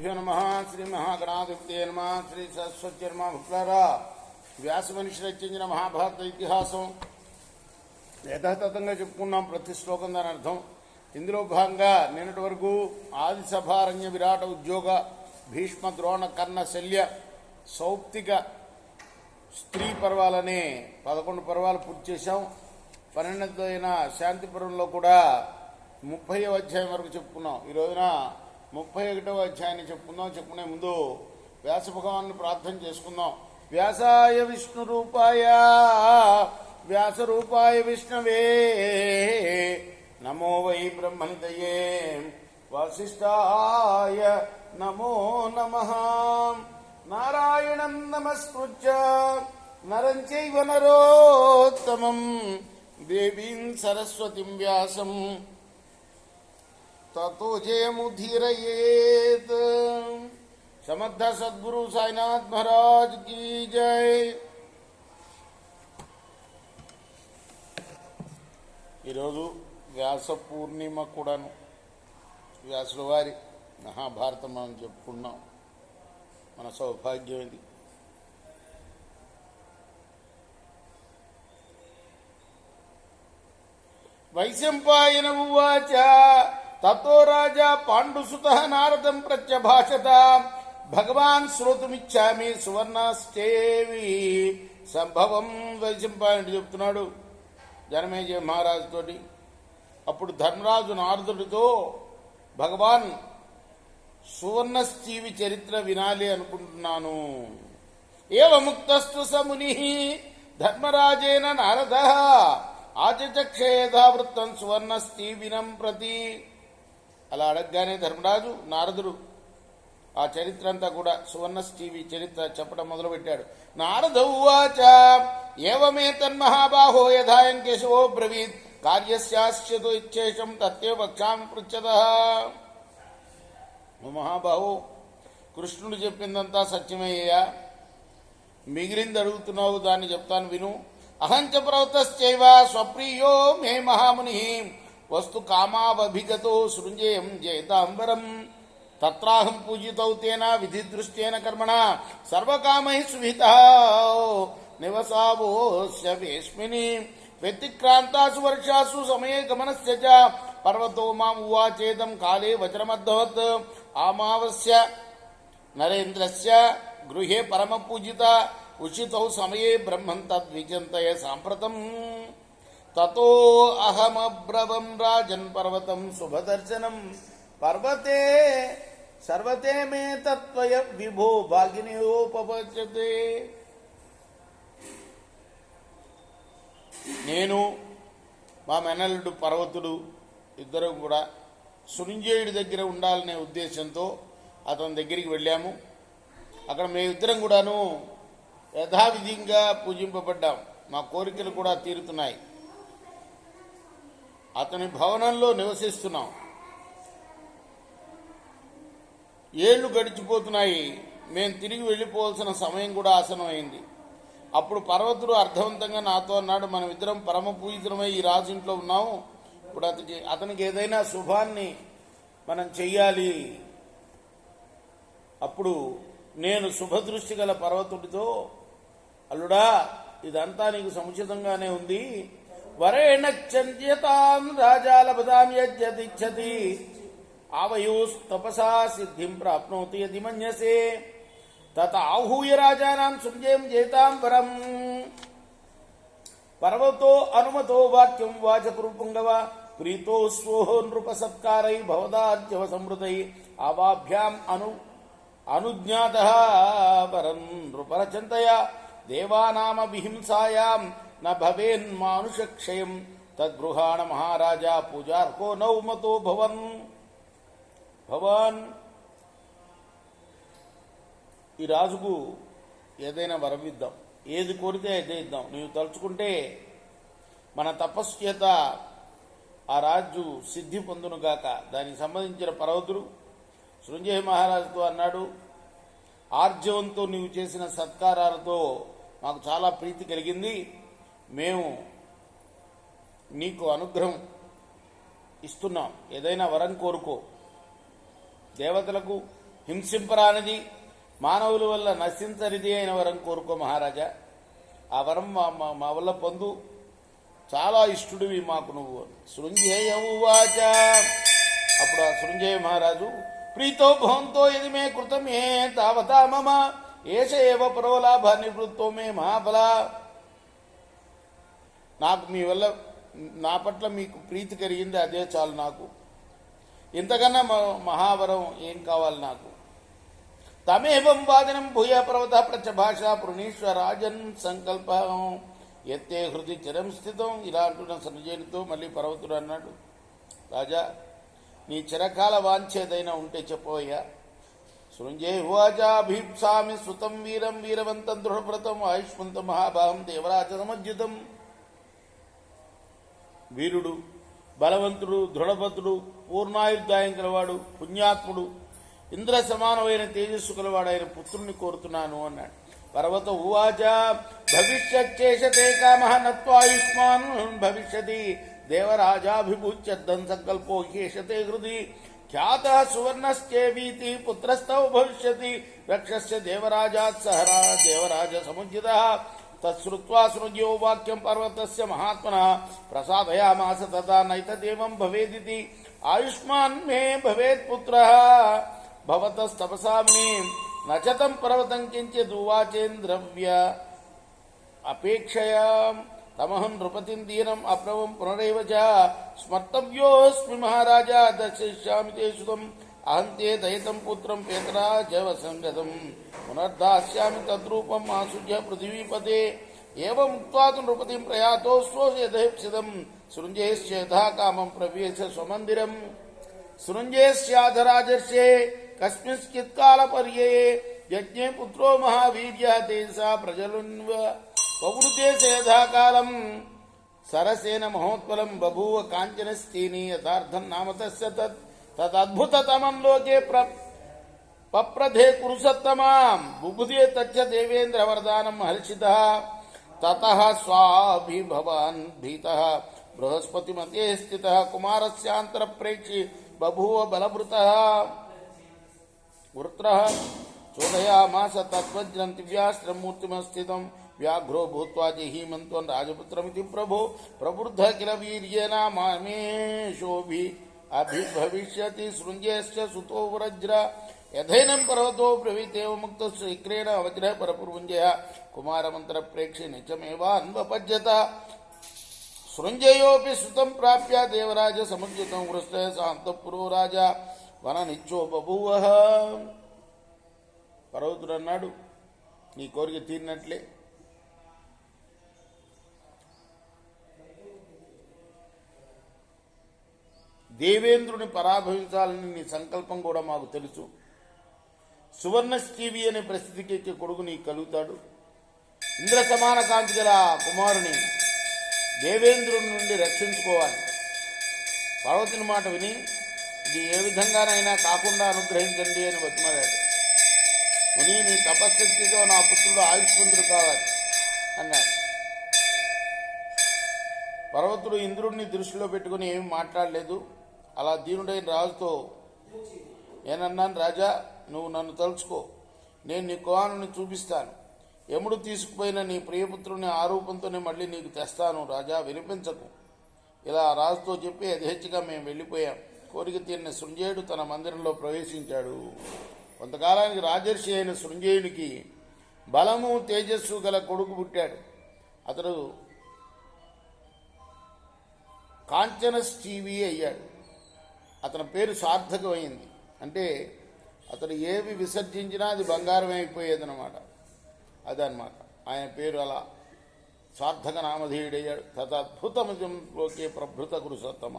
శ్రీగురుభ్యో నమ. శ్రీ మహాగణాధిపతే నమ. శ్రీ సరస్వతి నమ. భక్తులారా, వ్యాస మనిషి రచించిన మహాభారత ఇతిహాసం యథాతథంగా చెప్పుకున్నాం. ప్రతి శ్లోకం దాని అర్థం. ఇందులో భాగంగా నిన్నటి వరకు ఆది సభారణ్య విరాట ఉద్యోగ భీష్మ ద్రోణ కర్ణ శల్య సౌప్తిక స్త్రీ పర్వాలనే 11 పర్వాలు పూర్తి చేశాం. 12వ అయిన శాంతిపురంలో కూడా 30వ అధ్యాయం వరకు చెప్పుకున్నాం. ఈ రోజున 31వ అధ్యాయాన్ని చెప్పుకునే ముందు వ్యాస భగవాన్ని ప్రార్థన చేసుకుందాం. వ్యాసాయ విష్ణు రూపాయ వ్యాస రూపాయ విష్ణవే నమో వై బ్రహ్మనిదయే వశిష్ఠాయ నమో నమః. నారాయణం నమస్కృత్య నరం చైవ నరోత్తమం దేవీం సరస్వతిం వ్యాసం తతో జయముధీరయేత్. సమర్థ సద్గురు సాయినాథ్ మహారాజ్ కీ జై. ఈరోజు వ్యాస పూర్ణిమ కూడాను. వ్యాసుల వారి మహాభారతం మనం చెప్పుకున్నాం. మన సౌభాగ్యం ఇది. వైశంపాయన ఉవాచ తతో రాజా పాండుసుతః నారదం ప్రత్యభాషత భగవాన్ శ్రోతుమిచ్చామి సువర్ణశ్చేవి సంభవం. వైశంపాయనుడు చెప్తున్నాడు జనమేజయ మహారాజుతోటి. అప్పుడు ధర్మరాజు నారదుడితో భగవాన్ సువర్ణశ్చీవి చరిత్ర వినాలి అనుకుంటున్నాను. ఏవముక్తస్తు సముని ధర్మరాజేన నారదః ఆచచక్షేధావృత్తం సువర్ణశ్చీవినం ప్రతి. అలా అడగగానే ధర్మరాజు నారదుడు ఆ చరిత్ర అంతా కూడా సువర్ణశ్చీవి చరిత్ర చెప్పడం మొదలుపెట్టాడు. నారద ఉవాచ ఏవమే తన్మహాబాహో యథాయం కేశవో బ్రవీత్ కార్యస్యాస్యతో ఇచ్చేషం తత్తే వక్ష్యామి పృచ్చతః. మహాబాహో, కృష్ణుడు చెప్పిందంతా సత్యమయ్యా, మిగిలింది అడుగుతున్నావు, దాన్ని చెప్తాను విను. అహంచ ప్రవృతశ్చైవ స్వప్రియ మే మహాముని వస్తు కామావభిగతో సృంజేయం జయతాంబరం తత్రాహం పూజితౌ తేన విధిదృష్టేన కర్మణ సర్వకామై సుహితః నివసావోస్య వేస్మిని వ్యతిక్రాంతాసు వర్షాసు సమయే గమనస్య చ పర్వతో మాం ఉవాచేదం కాలే వజ్రమద్భవత్ ఆమావస్య నరేంద్రస్య గృహే పరమ పూజిత ఉచితౌ సమయే బ్రహ్మం తద్విచింతయ సాంప్రతం తతో అహమబ్రవం రాజన్ పర్వతం శుభదర్శనం పర్వతే సర్వతే మే తత్వయ విభో భాగినియోపపద్యతే. నేను మా మెనల్లుడు పర్వతుడు ఇద్దరం కూడా సురింజేయుడి దగ్గర ఉండాలనే ఉద్దేశంతో అతని దగ్గరికి వెళ్ళాము. అక్కడ మేమిద్దరం కూడాను యథావిధిగా పూజింపబడ్డాం. మా కోరికలు కూడా తీరుతున్నాయి. అతని భవనంలో నివసిస్తున్నాం. ఏళ్లు గడిచిపోతున్నాయి. మేము తిరిగి వెళ్ళిపోవాల్సిన సమయం కూడా ఆసనమైంది. అప్పుడు పర్వతుడు అర్థవంతంగా నాతో అన్నాడు, మనం ఇద్దరం పరమ పూజితమై ఈ రాజు ఇంట్లో ఉన్నాము. ఇప్పుడు అతనికి ఏదైనా శుభాన్ని మనం చెయ్యాలి. అప్పుడు నేను శుభదృష్టి గల పర్వతుడితో, అల్లుడా, ఇదంతా నీకు సముచితంగానే ఉంది. వరేణ చంద్యతాం రాజాలపదాం యజ్జతిచ్చతి ఆవయోస్తపసా సిద్ధిం ప్రాప్నోతి యది మన్యసే తత ఆహూయ రాజానాం సృంజేయం జయతాంబరం. పర్వతో అనుమతో వాక్యం వాచకురు పుంగవ ప్రీతో స్వోహో నృప సత్కారై భవదార్జవ సమృతై ఆవాభ్యాం అనుజ్ఞాతః పరం నృపరచంతయ దేవానామ విహింసాయాం న భవేన్మానుషక్షయం తద్గృహాణ మహారాజా పూజార్హో నౌమతో భవన్. ఈ రాజుకు ఏదైనా వరం ఇద్దాం, ఏది కోరితే అదే ఇద్దాం. నీవు తలుచుకుంటే మన తపస్సు చేత ఆ రాజు సిద్ధి పొందునుగాక. దానికి సంబంధించిన పర్వతుడు సృంజయ మహారాజుతో అన్నాడు, ఆర్జవంతో నీవు చేసిన సత్కారాలతో మాకు చాలా ప్రీతి కలిగింది. మేము నీకు అనుగ్రహం ఇస్తున్నాం, ఏదైనా వరం కోరుకో. దేవతలకు హింసింపరానిది, మానవుల వల్ల నశించనిది అయిన వరం కోరుకో మహారాజా. ఆ వరం మా వల్ల పొందు, చాలా ఇష్టుడివి మాకు నువ్వు. సృంజేయ ఉవాచ. అప్పుడు ఆ సృంజేయ మహారాజు, ప్రీతో భవంతో ఇది మే కృతమే తావతా మమ ఏష ఏవ పరోలాభ నివృత్తో మే మహాఫల. నాకు మీ వల్ల, నా పట్ల మీకు ప్రీతి కలిగింది, అదే చాలు నాకు. ఇంతకన్నా మహావరం ఏం కావాలి నాకు. తమేవం వాదనం భూయ పర్వత ప్రత్యభాష పృణీశ్వరాజన్ సంకల్పం ఎత్తే హృది చిరం స్థితం. ఇలా అంటున్న సంజయునితో మళ్ళీ పర్వతుడు అన్నాడు, రాజా నీ చిరకాల వాంఛేదైనా ఉంటే చెప్పవయ్యా. సృంజయ ఉవాచాభీప్సామి సుతం వీరం వీరవంతం దృఢవ్రతం ఆయుష్మంతం మహాభావం దేవరాజ సమజ్జితం. వీరుడు, బలవంతుడు, దృఢభద్రుడు, పూర్ణాయుర్దాయం గలవాడు, పుణ్యాత్ముడు, ఇంద్ర సమానమైన తేజస్సు గలవాడైన పుత్రుణ్ణి కోరుతున్నాను అన్నాడు. పర్వత ఉవాచ భవిష్యచ్చేషతే కామః నత్వాయుష్మాన్ భవిష్యతి దేవరాజాభిభూత్యర్థం సంకల్పో హ్యేషతే హృది ఖ్యాత సువర్ణశ్చేవీతి పుత్రస్తవ భవిష్యతి రక్షస్య దేవరాజాత్ సహరా దేవరాజ సముజ్జితః. తత్శ్రుత్వా సృజ్యో వాక్యం పర్వతస్య మహాత్మనః ప్రసాదయామాస తదా నైతదేవం భవేదితి ఆయుష్మాన్ మే భవేత్ పుత్రః భవతస్తపసామ్ని నచతం పర్వతం కించిదువాచేంద్రవ్య అపేక్షయా తమహం నృపతిం దీనం అప్రవం పునరేవ చ స్మర్తవ్యోస్మి మహారాజా దర్శయిష్యామి తే సుతం అహంతే దయితం పుత్రం పేతరాజవసంగతం పునర్దాస్యామి తద్రూపం ఆసుజ్య పృథివీపతే ఏవం ఉక్త్వా తు నృపతిం ప్రయాతో స్వయథైప్సితం సృంజయస్య యథా కామం ప్రవేశ స్వమందిరం. సృంజయస్యాధరాజర్షే కస్మింశ్చిత్ కాల పర్యయే యజ్ఞే పుత్రో మహావీర్య తేజసా ప్రజలున్వ వవృతే యథాకాలం సరసేన మహోత్పలం బభూవ కాంచనస్థీని యథార్థం నామ తస్య తదద్భుతతమం లోకే పప్రధే కురుసత్తమాం బుబుధే తచ్చ దేవేంద్ర వరదానం హర్షితః తతః స్వాభిభవాన్ భీతః బృహస్పతిమతే స్థితః కుమారస్యాంతర ప్రేక్షి బభూవ బలభృతః వృత్రః చోదయామాస తద్వజ్రం దివ్యాస్త్రం మూర్తిమస్థితం వ్యాఘ్రో భూత్వా జహీమంత్వం రాజపుత్రమితి ప్రభో ప్రబుద్ధ కిల వీర్యేన మామేషోభి అభిభవిష్యతి సృంజయస్య సుతో వ్రజ్ర యథైనం పర్వతో బ్రవీతేవ ముక్త శీఘ్రేణ వజ్ర పరపుర్వంజయ కుమారమంత్ర ప్రేక్షి నిత్యమేవాన్వపజ్యత. సృంజయోపి సుతం ప్రాప్య దేవరాజ సముజ్జితం వృష్ట సాంతఃపురో రాజా వన నిత్యో బభూవః. పర్వతుడు అన్నాడు, నీ కోరిక తీరినట్లే. దేవేంద్రుని పరాభవించాలని నీ సంకల్పం కూడా మాకు తెలుసు. సువర్ణశ్చీవి అనే ప్రసిద్ధికి కొడుకు నీకు కలుగుతాడు. ఇంద్ర సమాన కాంతి గల కుమారుని దేవేంద్రుని నుండి రక్షించుకోవాలి. పార్వతిని మాట విని ఇది ఏ విధంగానైనా కాకుండా అనుగ్రహించండి అని బతిమాలాడు. ముని నీ తపశక్తితో నా పుత్రుడు ఆయుష్మంతుడు కావాలి అన్నాడు. పర్వతుడు ఇంద్రుడిని దృష్టిలో పెట్టుకుని ఏమి మాట్లాడలేదు. అలా దీనుడైన రాజుతో నేనన్నాను, రాజా నువ్వు నన్ను తలుచుకో, నేను నీ కుమారుని చూపిస్తాను. యముడు తీసుకుపోయిన నీ ప్రియపుత్రుని ఆరూపంతోనే మళ్ళీ నీకు తెస్తాను రాజా, వినిపించకు. ఇలా రాజుతో చెప్పి యథేచ్ఛగా మేము వెళ్ళిపోయాం. కోరిక తీరిన సృంజయుడు తన మందిరంలో ప్రవేశించాడు. కొంతకాలానికి రాజర్షి అయిన సృంజయునికి బలము తేజస్సు గల కొడుకు పుట్టాడు. అతడు కాంచనశ్చీవి అయ్యాడు. అతని పేరు సార్థకమైంది. అంటే అతడు ఏవి విసర్జించినా అది బంగారం అయిపోయేదన్నమాట. అదనమాట ఆయన పేరు. అలా సార్థక నామధేయుడయ్యాడు. తదద్భుతమిజం లోకే ప్రభృత కురుసత్తమ.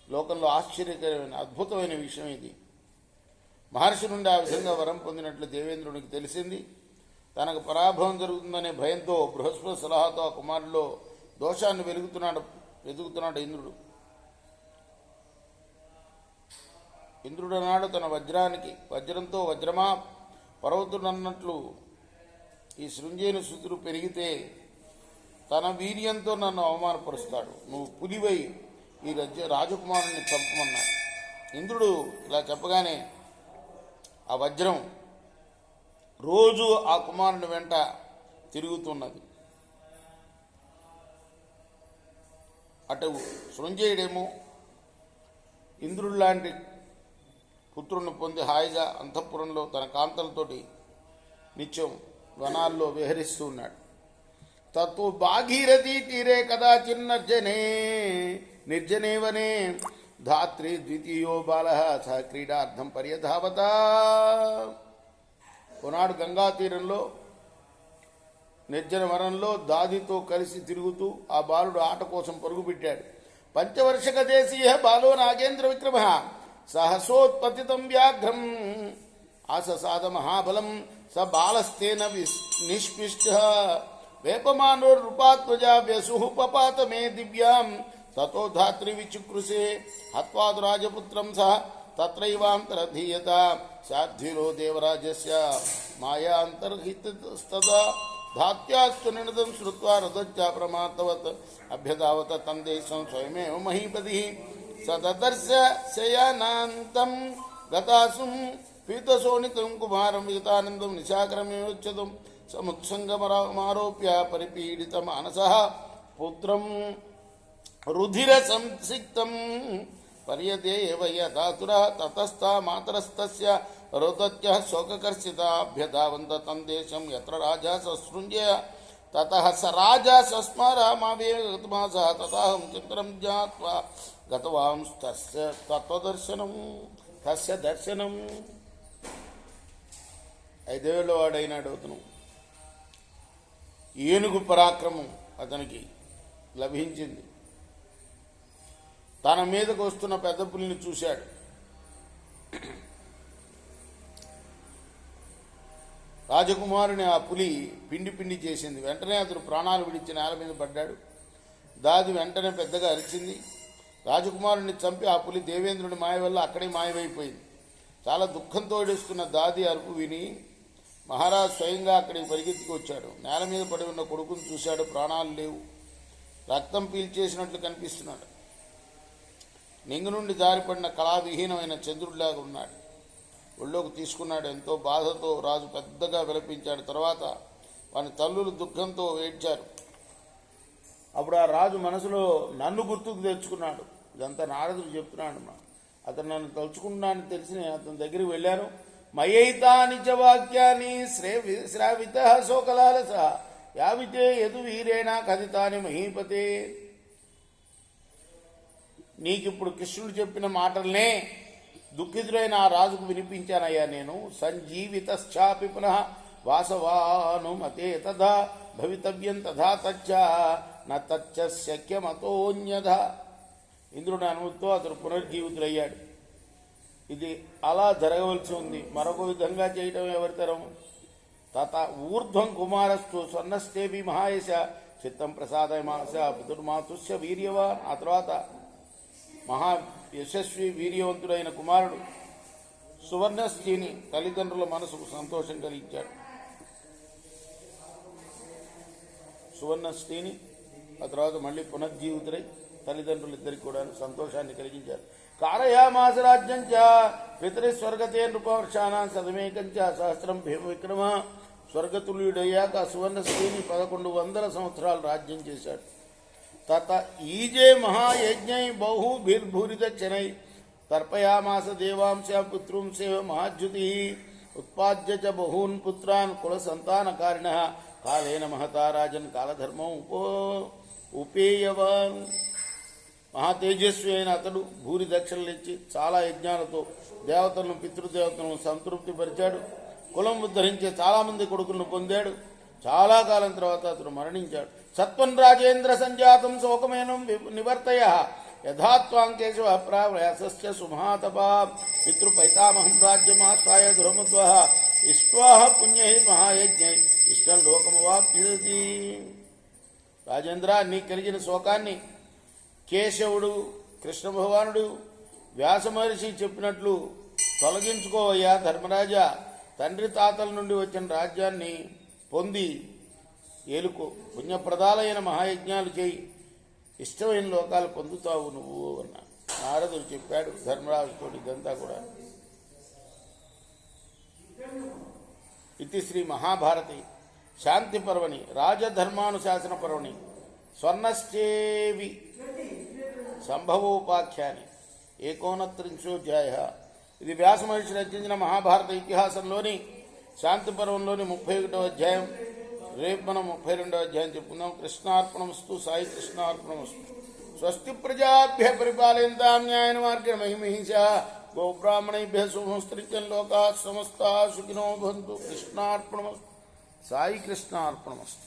లోకంలో ఆశ్చర్యకరమైన అద్భుతమైన విషయం ఇది. మహర్షి నుండి ఆ విధంగా వరం పొందినట్లు దేవేంద్రునికి తెలిసింది. తనకు పరాభవం జరుగుతుందనే భయంతో బృహస్పతి సలహాతో ఆ కుమారుల్లో దోషాన్ని వెతుకుతున్నాడు ఇంద్రుడు. ఇంద్రుడు నాడు తన వజ్రంతో వజ్రమా పర్వతుడన్నట్లు ఈ సృంజేని సుతుడు పెరిగితే తన వీర్యంతో నన్ను అవమానపరుస్తాడు. నువ్వు పులివై ఈ రాజకుమారుని చంపమన్నాడు. ఇంద్రుడు ఇలా చెప్పగానే ఆ వజ్రం రోజు ఆ కుమారుని వెంట తిరుగుతున్నది. అటు శృంజయుడేమో ఇంద్రుడు లాంటి పుత్రుని పొంది హాయిగా అంతఃపురంలో తన కాంతలతోటి నిత్యం వనాల్లో విహరిస్తూ ఉన్నాడు. తత్తు భాగీరథీ తీరే నిర్జనే వనే ధాత్రి ద్వితీయో బాల సహ క్రీడార్థం పర్యధావత. కొనాడు గంగా తీరంలో నిర్జన వనంలో దాదితో కలిసి తిరుగుతూ ఆ బాలుడు ఆట కోసం పరుగుపెట్టాడు. పంచవర్షక దేశీయ బాలో నాగేంద్ర విక్రమ సహసోత్పతితం వ్యాఘ్రం ఆససాద మహాబలం స బాలస్తేన నిష్పిష్ట వేపమానోర్నృపాత్మజా వ్యసుః పపాత మే దివ్యాం తతో ధాత్రి విచుకృషే హత్వాదు రాజపుత్రం సహ తత్రైవాంతరధీయత సాధ్విరో దేవరాజస్య మాయాంతర్హితస్తదా ధాత్యాస్తు నినదం శ్రుత్వా రథచ్చ ప్రమాతవత్ అభ్యధావత తందేశం స్వయమేవ మహీపతి సదర్శ శయనాంతం గతాసుం పీతశోణితం కుమారం విగతానందం నిశాకరమేవచ్చతం సముత్సంగమారోప్య పరిపీడిత మానసః పుత్రం రుధిర సంసిక్తం పర్యదేవ యథాతుర తతస్థా మాతరస్తస్య రోదత్యః శోకకర్షితాభ్యధావంత తందేశం యత్ర రాజా ససృంజయ తతః స రాజా సస్మారామావేగతమాసః తతాహం చిత్రం జ్ఞాత్వా గతవాంస్తస్య తత్వదర్శనం తస్య దర్శనం. 5 ఏళ్ల వాడైనాడు అతను. ఏనుగు పరాక్రమం అతనికి లభించింది. తన మీదకు వస్తున్న పెద్ద పులిని చూశాడు. రాజకుమారుని ఆ పులి పిండి పిండి చేసింది. వెంటనే అతను ప్రాణాలు విడిచి నేల మీద పడ్డాడు. దాది వెంటనే పెద్దగా అరిచింది. రాజకుమారుని చంపి ఆ పులి దేవేంద్రుని మాయ వల్ల అక్కడే మాయమైపోయింది. చాలా దుఃఖంతో ఏడుస్తున్న దాది అరుపు విని మహారాజు స్వయంగా అక్కడికి పరిగెత్తుకు వచ్చాడు. నేల మీద పడి ఉన్న కొడుకును చూశాడు. ప్రాణాలు లేవు, రక్తం పీల్చేసినట్లు కనిపిస్తున్నాడు. నింగు నుండి జారిపడిన కళావిహీనమైన చంద్రుడిలాగా ఉన్నాడు. ఒళ్ళోకి తీసుకున్నాడు. ఎంతో బాధతో రాజు పెద్దగా విలపించాడు. తర్వాత వాని తల్లులు దుఃఖంతో ఏడ్చారు. అప్పుడు ఆ రాజు మనసులో నన్ను గుర్తుకు తెచ్చుకున్నాడు. ఇదంతా నారదుడు చెప్తున్నాడు. అతను నన్ను తలుచుకున్నానని తెలిసి నేను అతని దగ్గరికి వెళ్ళాను. మయైతాని చ వాక్యాన్ని శ్రావిత శోకలాలస యావితే యదు వీరేణ కథితాని మహీపతే. నీకిప్పుడు కృష్ణుడు చెప్పిన మాటలనే దుఃఖితుడైన ఆ రాజుకు వినిపించానయ్యా నేను. సంజీవితాపి పునః వాసవానుమతే తథా భవితవ్యం తథా తచ్చ నచ్చ శక్యమతోన్యథ. ఇంద్రుడి అనుమతితో అతను పునర్జీవితుడయ్యాడు. ఇది అలా జరగవలసి ఉంది. మరొక విధంగా చేయటం ఎవరితరం? తత ఊర్ధ్వం కుమారస్తు స్వర్ణస్తేవి మహాయశ చిత్తం ప్రసాదయ మానస పితుర్మాతుస్య వీర్యవాన్. ఆ తర్వాత మహా యశస్వి వీర్యవంతుడైన కుమారుడు సువర్ణస్త్రీని తల్లిదండ్రుల మనసుకు సంతోషం కలిగించాడు. సువర్ణస్త్రీని ఆ తర్వాత మళ్ళీ పునర్జీవితుడై తల్లిదండ్రులిద్దరికి కూడా సంతోషాన్ని కలిగించారు. కారయామాస రాజ్యం చ పితరి స్వర్గతే నృపవర్షానా శతమేకం చ సహస్రం భీమ విక్రమ. స్వర్గతుల్యుడయ్యాక సువర్ణశ్రీని 1100 సంవత్సరాలు రాజ్యం చేశాడు. తత ఈజే మహాయజ్ఞై బహుభిర్భూరిదక్షణై తర్పయామాస దేవాంశ పుత్రుంసేవ మహాద్యుతి ఉత్పాద్య చ బహూన్ పుత్రాన్ కుల సంతానకారిణ కాలేన మహతా రాజన్ కాలధర్మం ఉపేయవాన్. మహాతేజస్వి అయిన అతడు భూరి దక్షిణలు ఇచ్చి చాలా యజ్ఞాలతో దేవతలను పితృదేవతలను సంతృప్తి పరిచాడు. కులం ఉద్ధరించే చాలామంది కొడుకులను పొందాడు. చాలా కాలం తర్వాత అతడు మరణించాడు. సత్వం రాజేంద్ర సంజాతం శోకమేనం నివర్తయ యథాత్వాంకేశవ ప్రావయాసస్య సుమహాతపా పితృపైతామహం రాజ్యమాస్తాయ ధృమద్వ ఇష్ట్వాహ పుణ్యై మహాయజ్ఞై ఇష్టం లోకమవాప్యతి. రాజేంద్ర, నీకు కలిగిన శోకాన్ని కేశవుడు కృష్ణ భగవానుడు వ్యాస మహర్షి చెప్పినట్లు తొలగించుకోవయ్యా ధర్మరాజా. తండ్రి తాతల నుండి వచ్చిన రాజ్యాన్ని పొంది ఏలుకో. పుణ్యప్రదాలైన మహాయజ్ఞాలు చేయి, ఇష్టమైన లోకాలు పొందుతావు నువ్వు అన్న నారదుడు చెప్పాడు ధర్మరాజుతో. ఇదంతా కూడా ఇది శ్రీ మహాభారతి శాంతి పర్వణి రాజధర్మానుశాసన పర్వణి స్వర్ణశ్చేవి సంభవోపాఖ్యాని 39వ ఇది వ్యాస మహర్షి రచించిన మహాభారత ఇతిహాసంలోని శాంతి పర్వంలోని 31వ అధ్యాయం. రేపు మనం 32వ అధ్యాయం చెప్పుకుందాం. కృష్ణార్పణమస్తు. సాయి కృష్ణార్పణమస్తు. స్వస్తి ప్రజాభ్య పరిపాలయంతాం న్యాయేన మార్గేణ మహిమహింసా గోబ్రాహ్మణేభ్యः శుభమస్తు. లోకాः సమస్తాः సుఖినో భవంతు. కృష్ణార్పణమస్తు. సాయి కృష్ణార్పణమస్తు.